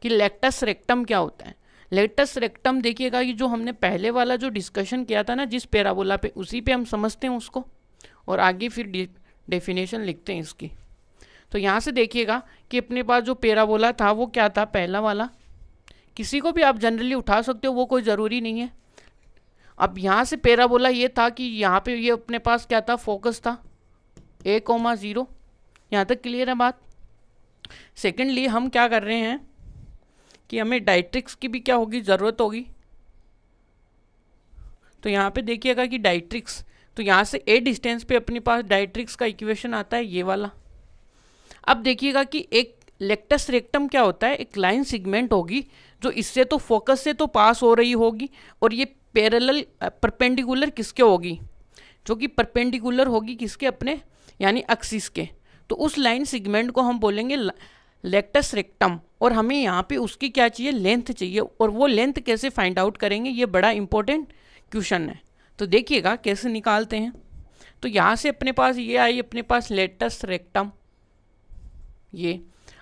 कि lettuce rectum क्या होता है। लेक्टस रेक्टम देखिएगा कि जो हमने पहले वाला जो डिस्कशन किया था ना जिस पैराबोला पे, उसी पे हम समझते हैं उसको और आगे फिर डेफिनेशन लिखते हैं इसकी। तो यहाँ से देखिएगा कि अपने पास जो पैराबोला था वो क्या था, पहला वाला, किसी को भी आप जनरली उठा सकते हो, वो कोई ज़रूरी नहीं है। अब यहाँ से पैराबोला ये था कि यहाँ पे ये अपने पास क्या था, फोकस था a,0। यहाँ तक क्लियर है बात। सेकेंडली हम क्या कर रहे हैं कि हमें डायट्रिक्स की भी क्या होगी, ज़रूरत होगी। तो यहाँ पे देखिएगा कि डायट्रिक्स, तो यहाँ से a डिस्टेंस पे अपने पास डायट्रिक्स का इक्वेशन आता है ये वाला। अब देखिएगा कि एक लेक्टस रेक्टम क्या होता है, एक लाइन सिगमेंट होगी जो इससे तो फोकस से तो पास हो रही होगी, और ये पैरेलल परपेंडिकुलर किसके होगी, जो कि परपेंडिकुलर होगी किसके, अपने यानी एक्सिस के। तो उस लाइन सिगमेंट को हम बोलेंगे लेक्टस रेक्टम, और हमें यहाँ पे उसकी क्या चाहिए, लेंथ चाहिए। और वो लेंथ कैसे फाइंड आउट करेंगे, ये बड़ा इंपॉर्टेंट क्वेश्चन है। तो देखिएगा कैसे निकालते हैं। तो यहाँ से अपने पास ये आई, अपने पास लेक्टस रेक्टम ये।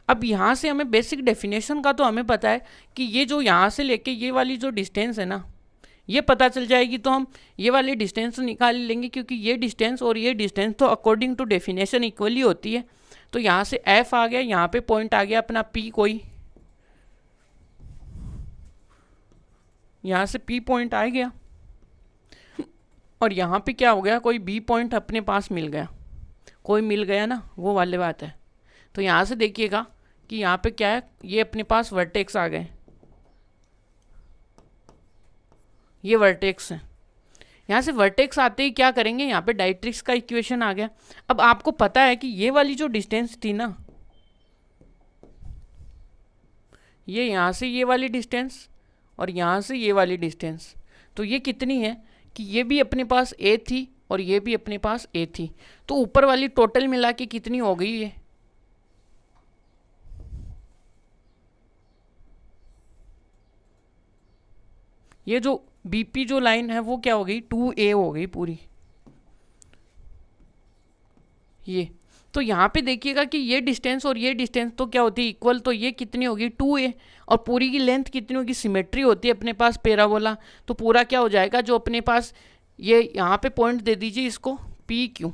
अब यहाँ से हमें बेसिक डेफिनेशन का तो हमें पता है कि ये जो यहाँ से लेके ये वाली जो डिस्टेंस है ना, ये पता चल जाएगी, तो हम ये वाली डिस्टेंस निकाल लेंगे, क्योंकि ये डिस्टेंस और ये डिस्टेंस तो अकॉर्डिंग टू डेफिनेशन इक्वली होती है। तो यहाँ से f आ गया, यहाँ पे पॉइंट आ गया अपना p, कोई यहाँ से p पॉइंट आ गया, और यहाँ पे क्या हो गया, कोई b पॉइंट अपने पास मिल गया, कोई मिल गया ना, वो वाली बात है। तो यहाँ से देखिएगा कि यहाँ पे क्या है, ये अपने पास वर्टेक्स आ गए, ये वर्टेक्स है। यहाँ से वर्टेक्स आते ही क्या करेंगे, यहाँ पे डायट्रिक्स का इक्वेशन आ गया। अब आपको पता है कि ये वाली जो डिस्टेंस थी ना, ये यहाँ से ये वाली डिस्टेंस और यहाँ से ये वाली डिस्टेंस, तो ये कितनी है कि ये भी अपने पास a थी और ये भी अपने पास a थी। तो ऊपर वाली टोटल मिला के कितनी हो गई ये जो BP जो लाइन है वो क्या हो गई, 2a हो गई पूरी ये। तो यहाँ पे देखिएगा कि ये डिस्टेंस और ये डिस्टेंस तो क्या होती है, इक्वल। तो ये कितनी होगी, 2a, और पूरी की लेंथ कितनी होगी, सिमेट्री होती है अपने पास पैराबोला। तो पूरा क्या हो जाएगा, जो अपने पास ये यहाँ पे पॉइंट दे दीजिए इसको PQ।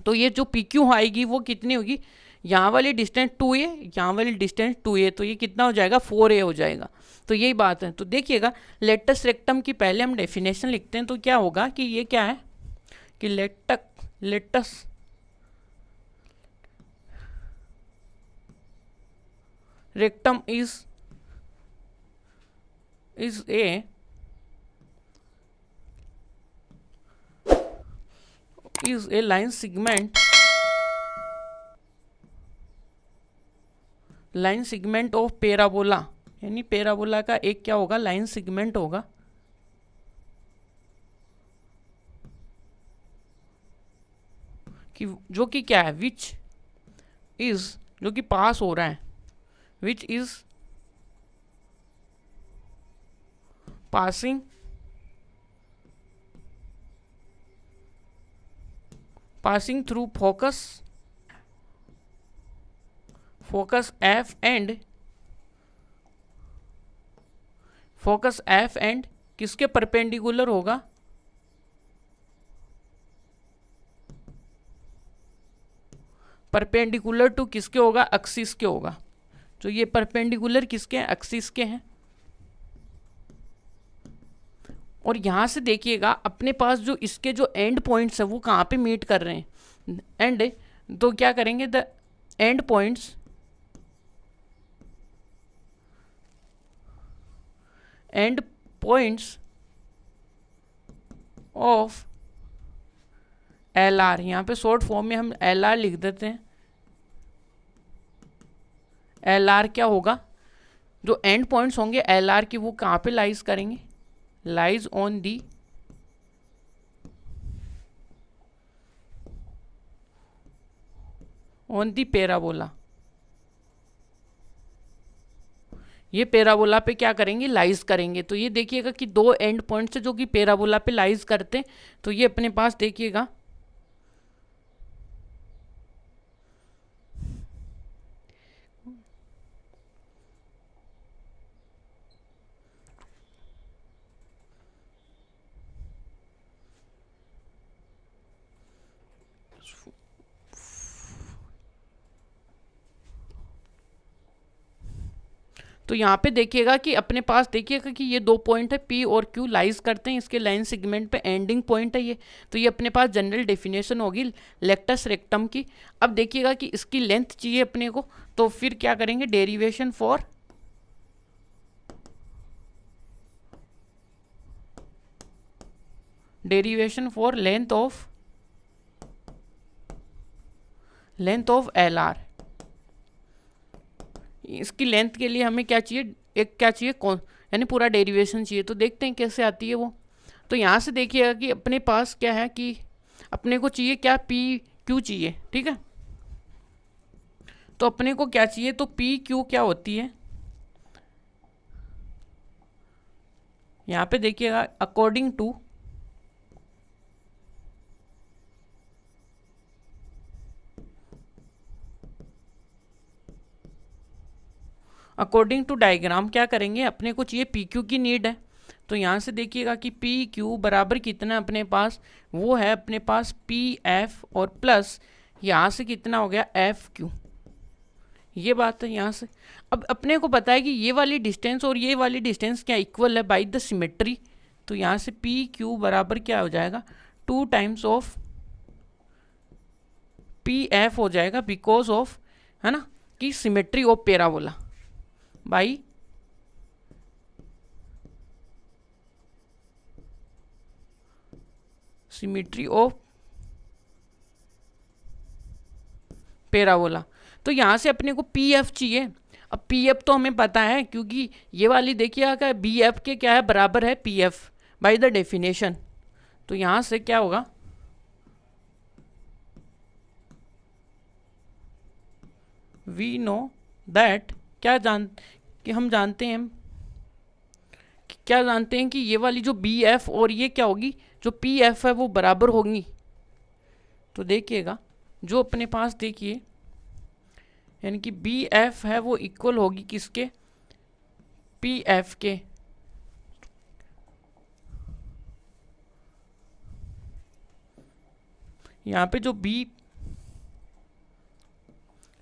तो ये जो PQ आएगी वो कितनी होगी, यहाँ वाली डिस्टेंस 2a, यहाँ वाली डिस्टेंस 2a, तो ये कितना हो जाएगा, 4a हो जाएगा। तो यही बात है। तो देखिएगा लेटस रेक्टम की पहले हम डेफिनेशन लिखते हैं। तो क्या होगा कि ये क्या है कि latus rectum is a line segment of parabola, यानी पैराबोला का एक क्या होगा, लाइन सिगमेंट होगा, कि जो कि क्या है, विच इज, जो कि पास हो रहा है, which is passing through focus F and किसके परपेंडिकुलर होगा, परपेंडिकुलर टू किसके होगा, एक्सिस के होगा। तो ये परपेंडिकुलर किसके हैं, एक्सिस के हैं। और यहाँ से देखिएगा अपने पास जो इसके जो एंड पॉइंट्स है वो कहाँ पे मीट कर रहे हैं, एंड तो क्या करेंगे, the end points of LR, यहाँ पे शॉर्ट फॉर्म में हम LR लिख देते हैं। LR क्या होगा, जो एंड पॉइंट्स होंगे LR की वो कहाँ पे लाइज करेंगे, लाइज ऑन दी पैराबोला। ये पैराबोला पे क्या करेंगे, लाइज करेंगे। तो ये देखिएगा कि दो एंड पॉइंट्स है जो कि पैराबोला पे लाइज करते हैं। तो ये अपने पास देखिएगा तो यहाँ पे देखिएगा कि अपने पास देखिएगा कि ये 2 पॉइंट है, P और Q लाइज करते हैं इसके लाइन सेगमेंट पे, एंडिंग पॉइंट है ये। तो ये अपने पास जनरल डेफिनेशन होगी लेक्टस रेक्टम की। अब देखिएगा कि इसकी लेंथ चाहिए अपने को, तो फिर क्या करेंगे, derivation for length of LR। इसकी लेंथ के लिए हमें क्या चाहिए, एक क्या चाहिए, कौन, यानी पूरा डेरिवेशन चाहिए। तो देखते हैं कैसे आती है वो। तो यहाँ से देखिएगा कि अपने पास क्या है कि अपने को चाहिए क्या, PQ चाहिए, ठीक है। तो अपने को क्या चाहिए, तो PQ क्या होती है, यहाँ पे देखिएगा अकॉर्डिंग टू डायग्राम क्या करेंगे, अपने को चाहिए PQ की नीड है। तो यहाँ से देखिएगा कि PQ बराबर कितना अपने पास, वो है अपने पास PF और प्लस यहाँ से कितना हो गया FQ, ये बात है यहाँ से। अब अपने को पता है कि ये वाली डिस्टेंस और ये वाली डिस्टेंस क्या इक्वल है बाय द सिमेट्री। तो यहाँ से PQ बराबर क्या हो जाएगा, 2 टाइम्स ऑफ PF हो जाएगा, बिकॉज ऑफ, है ना, कि symmetry of parabola by symmetry of parabola. तो यहाँ से अपने को PF चाहिए। अब PF तो हमें पता है, क्योंकि ये वाली देखिए क्या BF के क्या है, बराबर है PF बाय द डेफिनेशन। तो यहाँ से क्या होगा, वी नो दैट, हम जानते हैं कि ये वाली जो BF और ये क्या होगी, जो PF है वो बराबर होंगी। तो देखिएगा जो अपने पास देखिए, यानी कि BF है वो इक्वल होगी किसके, PF के। यहाँ पे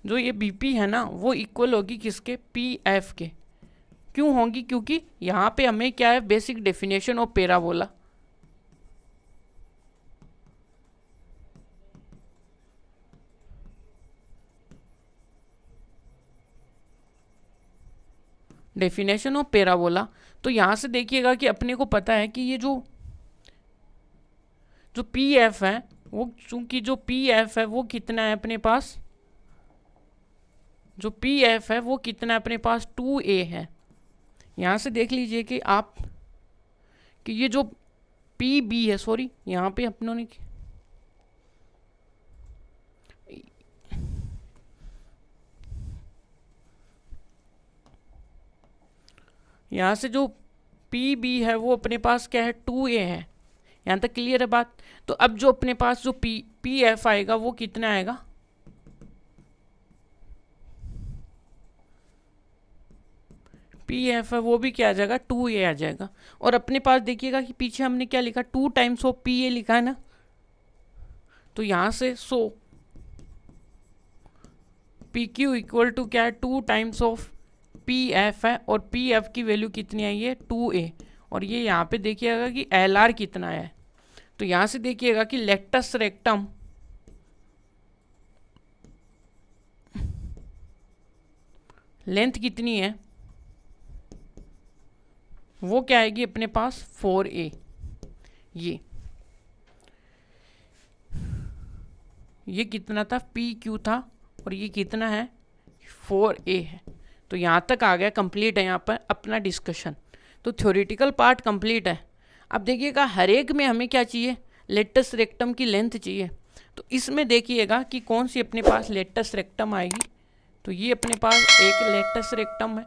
जो ये BP है ना, वो इक्वल होगी किसके, PF के। क्यों होगी, क्योंकि यहाँ पे हमें क्या है, basic definition of parabola. Definition of parabola. तो यहाँ से देखिएगा कि अपने को पता है कि ये जो PF है वो, चूंकि जो PF है वो कितना है अपने पास, जो PF है वो कितना है अपने पास, 2A है। यहाँ से देख लीजिए कि आप कि ये जो PB है, सॉरी यहाँ पे अपनों ने यहाँ से जो PB है वो अपने पास क्या है, 2A है। यहाँ तक क्लियर है बात। तो अब जो अपने पास जो PF आएगा वो कितना आएगा, PF है वो भी क्या आ जाएगा, 2A आ जाएगा। और अपने पास देखिएगा कि पीछे हमने क्या लिखा, 2 टाइम्स ऑफ PA लिखा है ना। तो यहाँ से PQ इक्वल टू क्या है, 2 टाइम्स ऑफ PF है, और PF की वैल्यू कितनी आई है, 2A। और ये यहाँ पे देखिएगा कि LR कितना है। तो यहाँ से देखिएगा कि लेक्टस रेक्टम लेंथ कितनी है, वो क्या आएगी अपने पास, 4A। ये कितना था, PQ था, और ये कितना है, 4A है। तो यहाँ तक आ गया, कंप्लीट है यहाँ पर अपना डिस्कशन। तो थ्योरेटिकल पार्ट कंप्लीट है। अब देखिएगा हर एक में हमें क्या चाहिए, लेटस रेक्टम की लेंथ चाहिए। तो इसमें देखिएगा कि कौन सी अपने पास लेटस रेक्टम आएगी। तो ये अपने पास एक लेटस रेक्टम है,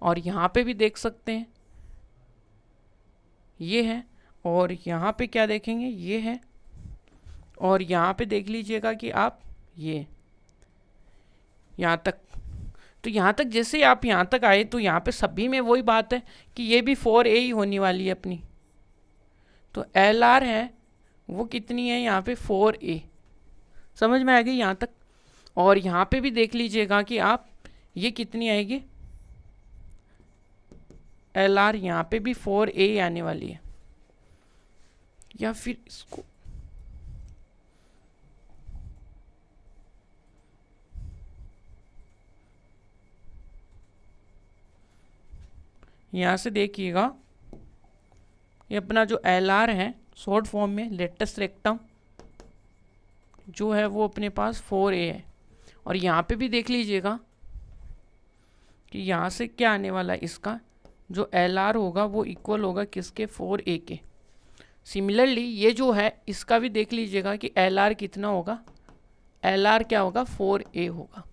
और यहाँ पे भी देख सकते हैं ये है, और यहाँ पे क्या देखेंगे, ये है, और यहाँ पे देख लीजिएगा कि आप ये यहाँ तक। तो यहाँ तक जैसे आप यहाँ तक आए, तो यहाँ पे सभी में वही बात है कि ये भी 4A ही होने वाली है अपनी। तो LR है वो कितनी है यहाँ पे, 4A। समझ में आ गई यहाँ तक। और यहाँ पे भी देख लीजिएगा कि आप ये कितनी आएगी, एल आर यहाँ पे भी 4a आने वाली है। या फिर इसको यहाँ से देखिएगा, ये अपना जो एल आर है शॉर्ट फॉर्म में लेटस रेक्टम जो है वो अपने पास 4a है। और यहाँ पे भी देख लीजिएगा कि यहाँ से क्या आने वाला है, इसका जो एल आर होगा वो इक्वल होगा किसके, 4a के। सिमिलरली ये जो है इसका भी देख लीजिएगा कि एल आर कितना होगा, एल आर क्या होगा, 4a होगा।